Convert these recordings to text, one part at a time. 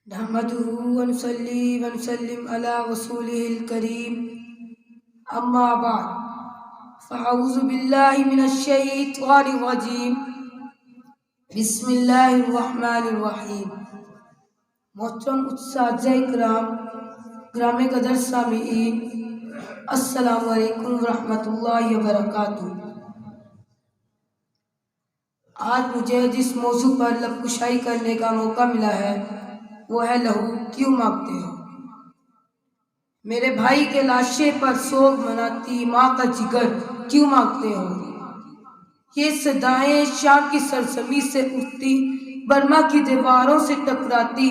نحمده ونصلي ونسلم على رسوله الكريم اما بعد فاعوذ بالله من الشیطان الرجیم بسم اللہ الرحمن الرحیم۔ محترم اساتذہ کرام، گرامی قدر سامعین، السلام علیکم ورحمۃ اللہ وبرکاتہ۔ آج مجھے جس موضوع پر لب کشائی کرنے کا موقع ملا ہے وہ ہے لہو کیوں مانگتے ہو۔ میرے بھائی کے لاشے پر سوگ مناتی ماں کا جگر کیوں مانگتے ہو۔ یہ صدائیں شام کی سرزمین سے اٹھتی، برما کی دیواروں سے ٹکراتی،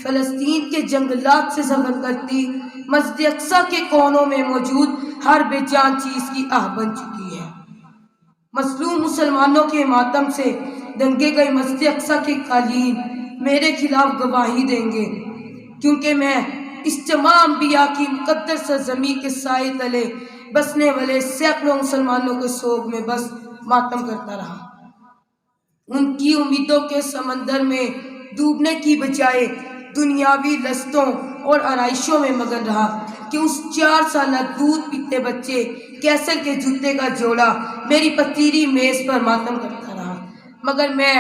فلسطین کے جنگلات سے سفر کرتی، مسجد اقصیٰ کے کونوں میں موجود ہر بے جان چیز کی آہ بن چکی ہے۔ مظلوم مسلمانوں کے ماتم سے دنگے گئے مسجد اقصیٰ کے قالین میرے خلاف گواہی دیں گے، کیونکہ میں اس تمام انبیاء کی مقدس سرزمین کے سائے تلے بسنے والے سینکڑوں مسلمانوں کے سوگ میں بس ماتم کرتا رہا۔ ان کی امیدوں کے سمندر میں ڈوبنے کی بجائے دنیاوی لذتوں اور آرائشوں میں مگن رہا کہ اس 4 سالہ دودھ پیتے بچے کیسر کے جوتے کا جوڑا میری پتیری میز پر ماتم کرتا رہا، مگر میں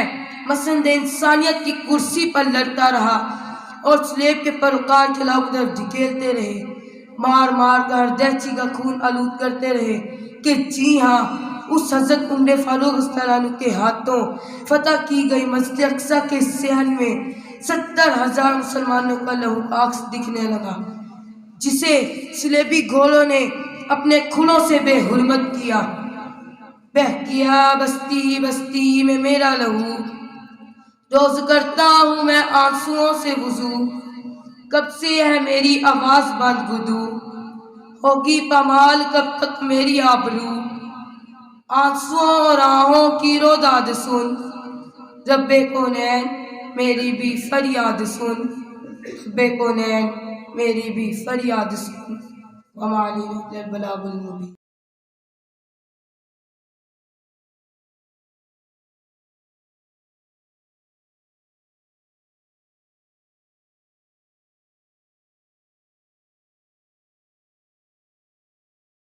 مسند انسانیت کی کرسی پر لڑتا رہا اور سلیب کے پیروکار خلاؤ کی طرف دھکیلتے رہے، مار مار کر دہچی کا خون آلود کرتے رہے کہ جی ہاں، اس حضرت عمر فاروق رضی اللہ عنہ کے ہاتھوں فتح کی گئی مسجد اقصیٰ کے صحن میں 70,000 مسلمانوں کا لہو عکس دکھنے لگا، جسے صلیبی گھوڑوں نے اپنے کھلوں سے بے حرمت کیا۔ بہہ گیا بستی بستی میں میرا لہو، روز کرتا ہوں میں آنسوؤں سے وضو، کب سے ہے میری آواز بند گدو، ہوگی پامال کب تک میری آبرو، آنسوؤں اور آہوں کی رو داد سن، رب کونین میری بھی فریاد سن، رب کونین میری بھی فریاد سن۔ وما علینا الا البلاغ المبین۔